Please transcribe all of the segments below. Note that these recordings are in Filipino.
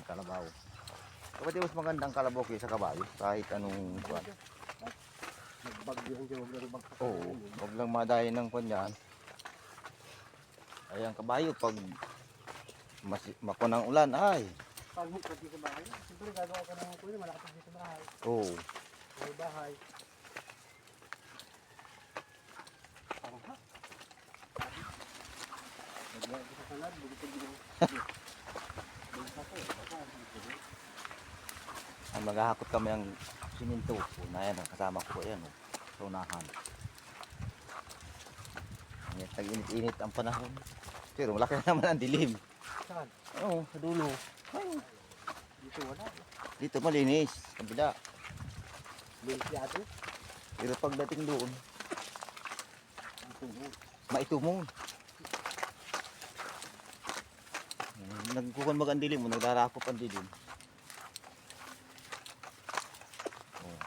may kalabaw. Kapag mas magandang kalabaw kaysa kabayo, kahit anong kuwan. Nagbagyo ang jawag na rubag. Oo, huwag lang madayo ng kuwan yan. Ay, ang kabayo, pag makunang ulan, ay. Pag hukot dito sa bahay, siyempre gagawa ka ng kuya, malakot dito sa bahay. Oo. May bahay. Parang ha? Nagbayad ko sa salad, bugito dito. Bugito ko, baka. Ay, maghahakot kami ang siminto. Na yan, kasama ko yan. Sa unahan. Ngayon, tag-init-init ang panahon. Pero malaki naman ang dilim. Saan? Oo, sa dulo. Ay, Dito wala. dito malinis. Kabila. Limpyado. Pero pagdating doon, Dito mo. maitumong. Nagkukan mag ang dilim mo, naglarakop ang dilim. Oh.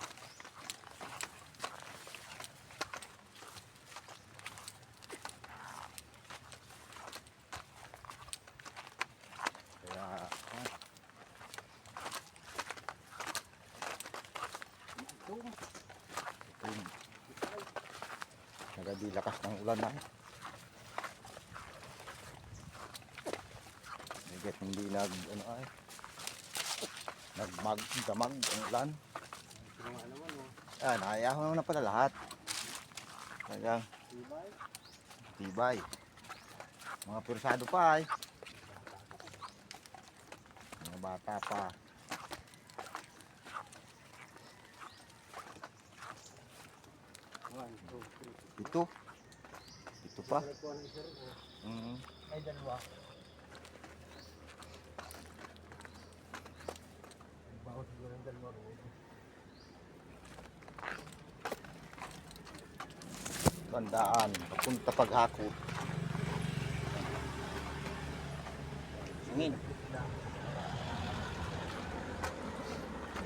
Kaya, Ito. ayun. Nagadi lakas ng ulan na. Higit hindi nagmag-damag ang ulan. Ito nga naman oh. Ah, nakayaw na pala lahat. Talagang Tibay. tibay. Mga persado pa ay. Mga bata pa. One, two, three. Ito. Ito pa. Nagkuha ng isa rin oh. Mm. Ay, dalawa. Bawat siguro ng dalawa rin. Tandaan, papunta paghakot. Sungin.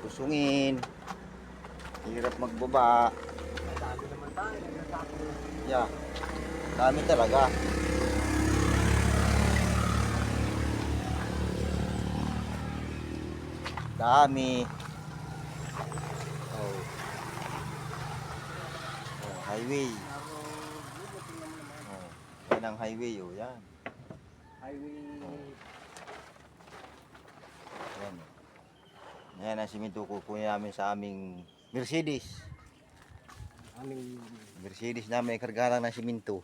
Kusungin. Hirap magbaba. Dami naman tayo. Nagkasako. Yeah. Dami talaga. Dami. Oh. Oh, highway. Pero, yun, tingnan mo naman. Oh. Yan ang highway, oh. Yan. Highway. Yan. Yan ang simento kukunin namin sa aming Mercedes. Aming Mercedes namin, karga lang ng simento.